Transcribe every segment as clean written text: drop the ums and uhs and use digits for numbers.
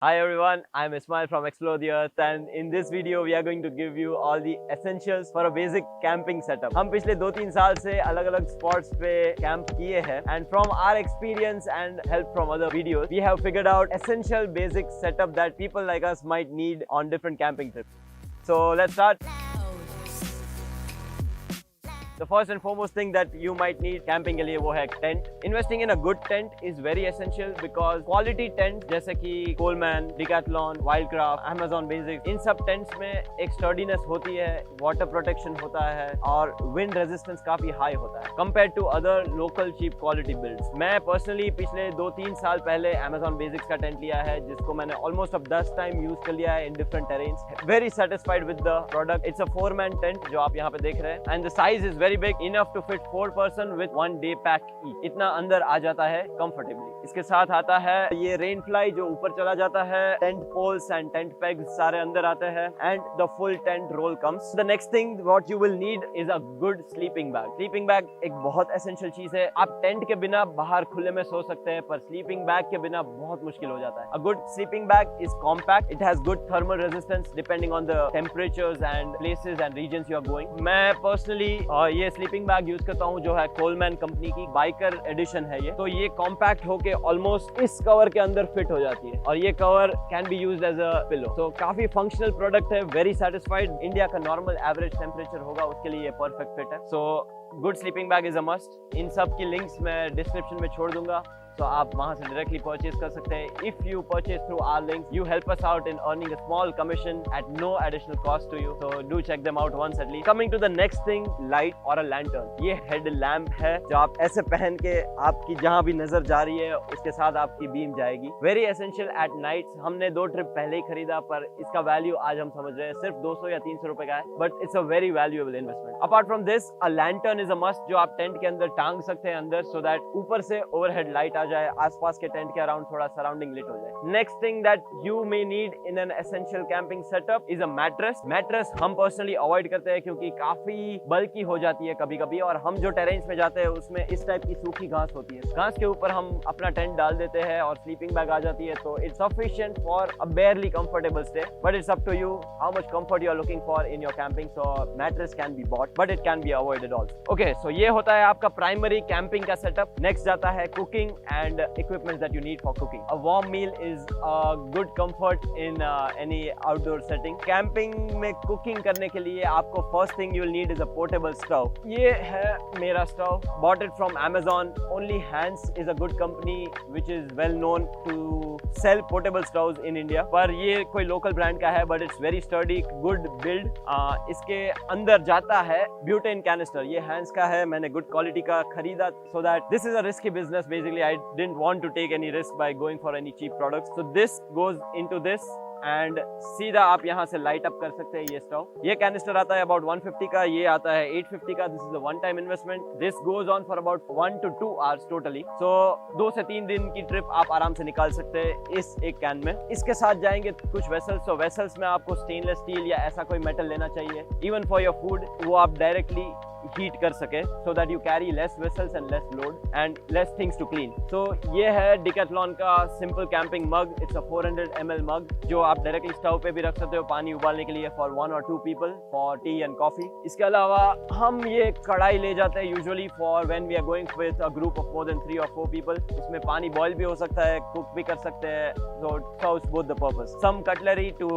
Hi everyone, I'm Ismail from XPLAINER and in this video we are going to give you all the essentials for a basic camping setup. हम पिछले 2-3 साल से अलग-अलग spots पे camp किए हैं and from our experience and help from other videos, we have figured out essential basic setup that people like us might need on different camping trips. So let's start. The first and foremost thing that you might need camping के लिए वो है tent. Investing in a good tent is very essential because quality tent जैसे कि Coleman, Decathlon, Wildcraft, Amazon Basics इन सब tents में एक sturdiness होती है, water protection होता है और wind resistance काफी high होता है compared to other local cheap quality builds. मैं personally पिछले 2-3 साल पहले Amazon Basics का tent लिया है जिसको मैंने almost अब 10 time use कर लिया है in different terrains. Very satisfied with the product. It's a 4-man tent जो आप यहाँ पे देख रहे हैं and the size is very big enough to fit 4 person with 1 day pack each. इतना अंदर आ जाता है comfortably. इसके साथ आता है ये रेन फ्लाई जो ऊपर चला जाता है, tent poles and tent pegs सारे अंदर आते हैं and the full tent roll comes. The next thing what you will need is a good sleeping bag. Sleeping bag एक बहुत एसेंशियल चीज है. आप टेंट के बिना बाहर खुले में सो सकते हैं पर स्लीपिंग बैग के बिना बहुत मुश्किल हो जाता है. A good sleeping bag is compact. It has good thermal resistance depending on the temperatures and places and regions you are going. मैं पर्सनली ये स्लीपिंग बैग यूज करता हूँ जो है कोलमैन कंपनी की बाइकर एडिशन है ये. तो ये कॉम्पैक्ट होके ऑलमोस्ट इस कवर के अंदर फिट हो जाती है और ये cover can be used as a pillow. तो काफी फंक्शनल प्रोडक्ट है. Very satisfied. इंडिया का नॉर्मल एवरेज टेम्परेचर होगा उसके लिए ये परफेक्ट फिट है. So good sleeping bag is a must. इन सब की लिंक्स मैं डिस्क्रिप्शन में छोड़ दूंगा तो आप वहां से डायरेक्टली परचेज कर सकते हैं. If you purchase through our links you help us out in earning a small commission at no additional cost to you. So do check them out once at least. Coming to the next thing, light और a lantern. ये head lamp है जो आप ऐसे पहन के आपकी जहां भी नजर जा रही है उसके साथ आपकी बीम जाएगी. Very essential at night. हमने 2 ट्रिप पहले ही खरीदा पर इसका वैल्यू आज हम समझ रहे हैं सिर्फ 200 या 300 रुपए का है but it's a very valuable investment. Apart from this a lantern is a must जो आप टेंट के अंदर टांग सकते हैं अंदर सो दैट ऊपर से ओवरहेड लाइट आ जाए, आसपास के टेंट के अराउंड थोड़ा सराउंडिंग लिट हो जाए. Next thing that you may need in an essential camping setup is a mattress. Mattress हम पर्सनली अवॉइड करते हैं क्योंकि काफी बल्की हो जाती है कभी कभी और हम जो टेरेन्स में जाते हैं उसमें इस टाइप की सूखी घास होती है. घास के ऊपर हम अपना टेंट डाल देते हैं और स्लीपिंग बैग आ जाती है तो it's sufficient for a barely comfortable stay but it's up to you how much comfort you are looking for in your camping. So mattress can be bought but it can be avoided also. Okay, so ये होता है आपका primary camping का setup. Next जाता है cooking and equipments that you need for cooking. A warm meal is a good comfort in any outdoor setting. Camping में cooking करने के लिए आपको first thing you will need is a portable stove. ये है मेरा stove. Bought it from Amazon. Only Hands is a good company which is well known to sell portable stoves in India. पर ये कोई local brand का है but it's very sturdy, good build. इसके अंदर जाता है butane canister. ये Hands का है. मैंने good quality का खरीदा so that this is a risky business. Basically, I didn't want to take any risk by going for any cheap products. So this goes into this and सीधा आप यहाँ से लाइट अप कर सकते हैं ये स्टोव. ये कैनिस्टर आता है about 150 का, ये आता है 850 का. This is a one time investment. This goes on for about 1 to 2 hours totally. So 2 से 3 दिन की ट्रिप आप आराम से निकाल सकते हैं इस एक कैन में. इसके साथ जाएंगे कुछ वेसल्स. तो वेसल्स में आपको स्टेनलेस स्टील या ऐसा कोई मेटल लेना चाहिए इवन फॉर योर फूड. वो आप डायरेक्टली हीट कर सके so that you carry less vessels and less load and less things to clean. So ये है Decathlon का simple camping mug. It's a 400 ml mug जो आप डायरेक्टली स्टोव पे भी रख सकते हो पानी उबालने के लिए for 1 or 2 people for tea and coffee. इसके अलावा हम ये कढ़ाई ले जाते हैं usually for when we are going with a group of more than 3 or 4 people. इसमें पानी बॉयल भी हो सकता है, कुक भी कर सकते हैं. So it serves both the purpose. Some cutlery to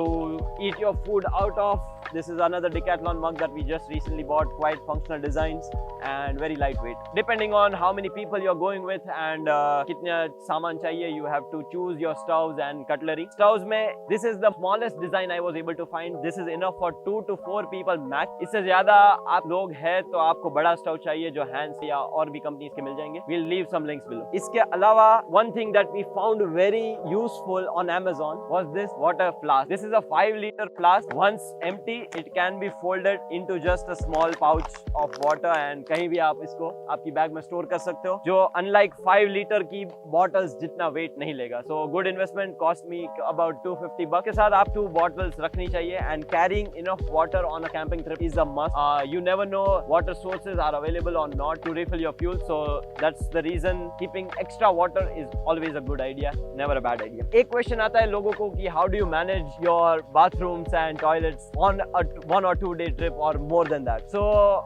eat your food out of. This is another Decathlon mug that we just recently bought. Quite functional designs and very lightweight. Depending on how many people you're going with and कितना सामान चाहिए, you have to choose your stoves and cutlery. Stoves में this is the smallest design I was able to find. This is enough for 2 to 4 people max. इससे ज्यादा आप लोग हैं तो आपको बड़ा स्टोव चाहिए जो Hands या और भी कंपनीज के मिल जाएंगे. We'll leave some links below. इसके अलावा one thing that we found very useful on Amazon was this water flask. This is a 5-liter flask. Once empty, it can be folded into just a small pouch of water and कहीं भी आप इसको आपकी bag में store कर सकते हो, जो unlike 5 लीटर की bottles जितना weight नहीं लेगा. So good investment, cost me about $250 के साथ आप 2 bottles रखनी चाहिए. And carrying enough water on a camping trip is a must. You never know water sources are available or not to refill your fuel, so that's the reason keeping extra water is always a good idea, never a bad idea. एक question आता है लोगों को कि how do you manage your bathrooms and toilets on a 1 or 2 day trip or more than that. So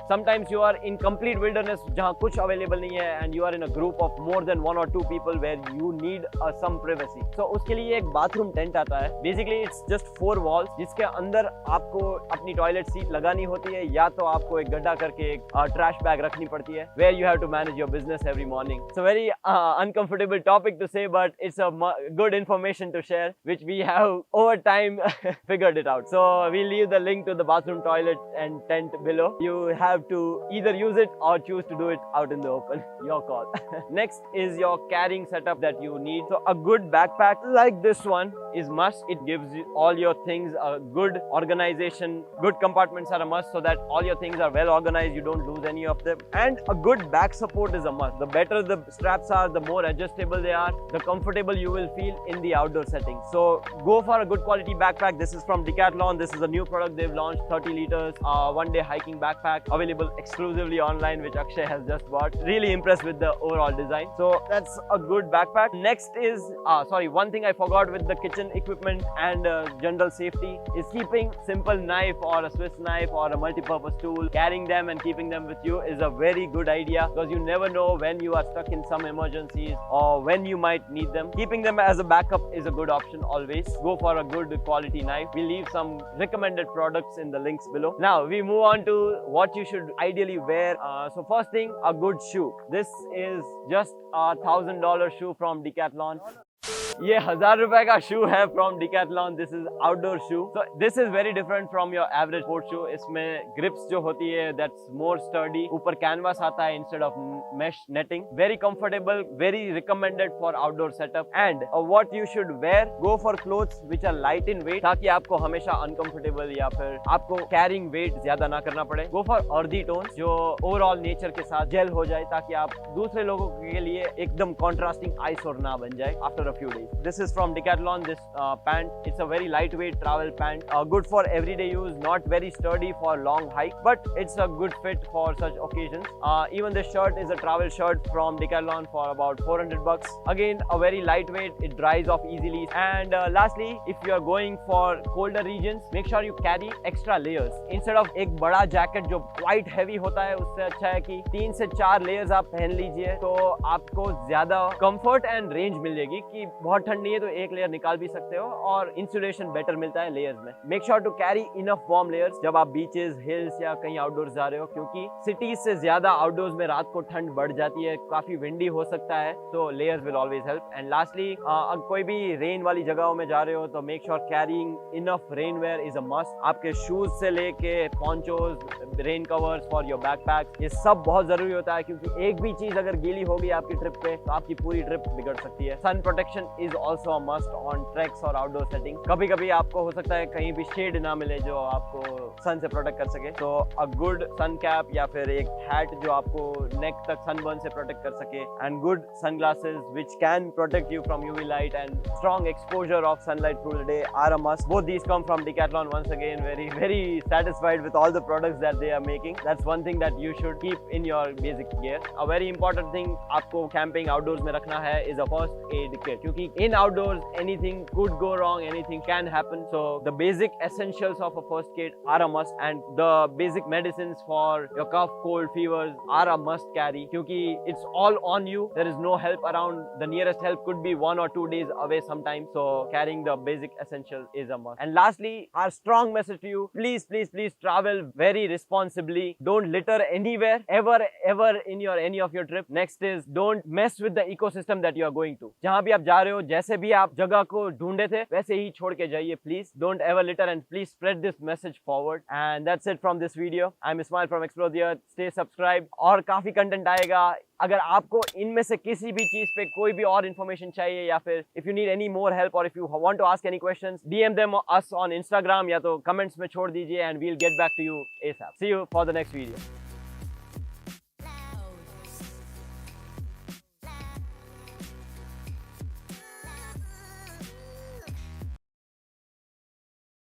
sometimes you are in complete wilderness जहाँ कुछ available नहीं है and you are in a group of more than 1 or 2 people where you need some privacy. So उसके लिए एक bathroom tent आता है. Basically it's just 4 walls जिसके अंदर आपको अपनी toilet seat लगानी होती है या तो आपको एक गड्ढा करके एक trash bag रखनी पड़ती है where you have to manage your business every morning. It's a very uncomfortable topic to say, but it's a good information to share, which we have over time figured it out. So we leave the link to the bathroom, toilet and tent below. You have to either use it or choose to do it out in the open. Your call. Next is your carrying setup that you need. So a good backpack like this one is must. It gives you all your things a good organization. Good compartments are a must so that all your things are well organized. You don't lose any of them. And a good back support is a must. The better the straps are, the more adjustable they are, the comfortable you will feel in the outdoor setting. So go for a good quality backpack. This is from Decathlon. This is a new product they've launched, 30 liters, 1-day hiking backpack, available exclusively online, which Akshay has just bought. Really impressed with the overall design. So that's a good backpack. Next is, one thing I forgot with the kitchen equipment and general safety is keeping simple knife or a Swiss knife or a multi-purpose tool. Carrying them and keeping them with you is a very good idea because you never know when you are stuck in some emergencies or when you might need them. Keeping them as a backup is a good option always. Go for a good quality knife. We'll leave some recommended products in the links below. Now we move on to what you should ideally wear. So first thing, a good shoe. This is just a $1,000 shoe from Decathlon. ये 1000 रुपए का शू है from decathlon. This is outdoor shoe. So this is very different from your average sports shoe. इसमें grips जो होती है that's more sturdy. ऊपर canvas आता है instead of mesh netting. Very comfortable, very recommended for outdoor setup. And what you should wear, go for clothes which are light in weight ताकि आपको हमेशा uncomfortable या फिर आपको carrying weight ज्यादा ना करना पड़े. Go for earthy tones जो overall nature के साथ gel हो जाए ताकि आप दूसरे लोगों के लिए एकदम contrasting eyesore ना बन जाए after a few days. This is from Decathlon. This pant, it's a very lightweight travel pant, good for everyday use, not very sturdy for long hike, but it's a good fit for such occasions. Even this shirt is a travel shirt from Decathlon for about $400. Again, a very lightweight, it dries off easily. And lastly, if you are going for colder regions, make sure you carry extra layers. Instead of एक बड़ा jacket जो quite heavy होता है, उससे अच्छा है कि 3 से 4 layers आप पहन लीजिए तो आपको ज्यादा comfort and range मिल जाएगी कि बहुत ठंड नहीं है तो एक लेयर निकाल भी सकते हो और इंसुलेशन बेटर मिलता है लेयर्स में. Make sure to carry enough warm layers जब आप बीचेस, हिल्स या कहीं आउटडोर्स जा रहे हो क्योंकि सिटीज से ज्यादा आउटडोर्स में रात को ठंड बढ़ जाती है, काफी विंडी हो सकता है. So layers will always help. And lastly, कोई भी रेन वाली जगहों में जा रहे हो तो make sure carrying enough rain wear is a must. आपके शूज से लेके ponchos, rain covers for your backpack, ये सब बहुत जरूरी होता है क्योंकि एक भी चीज अगर गीली होगी आपकी ट्रिप पे तो आपकी पूरी ट्रिप बिगड़ सकती है. Sun protection is also a must on treks or outdoor settings. कभी कभी आपको हो सकता है कहीं भी शेड ना मिले जो आपको सन से प्रोटेक्ट कर सके. तो a good sun cap या फिर एक hat जो आपको neck तक sunburn से प्रोटेक्ट कर सके, and good sunglasses which can protect you from UV light and strong exposure of sunlight through the day are a must. Both these come from Decathlon. Once again, very satisfied with all the products that they are making. That's one thing that you should keep in your basic gear. A very important thing आपको camping outdoors में रखना है is a first aid kit क्योंकि in outdoors anything could go wrong, anything can happen. So the basic essentials of a first kit are a must, and the basic medicines for your cough, cold, fevers are a must carry क्योंकि it's all on you. There is no help around. The nearest help could be 1 or 2 days away sometimes. So carrying the basic essentials is a must. And lastly, our strong message to you, please travel very responsibly. Don't litter anywhere ever in any of your trip. Next is don't mess with the ecosystem that you are going to. जहाँ भी आप जा रहे हो, जैसे भी आप जगह को ढूंढे थे वैसे ही छोड़ के जाइए. Please don't ever litter and please spread this message forward. And that's it from this video. I am Ismail from explore the earth. Stay subscribe और काफी कंटेंट आएगा. अगर आपको इनमें से किसी भी चीज पे कोई भी और इन्फॉर्मेशन चाहिए या फिर if you need any more help और if you want to ask any questions, DM them us on Instagram या तो कमेंट्स में छोड़ दीजिए and we will get back to you ASAP. See you for the next video.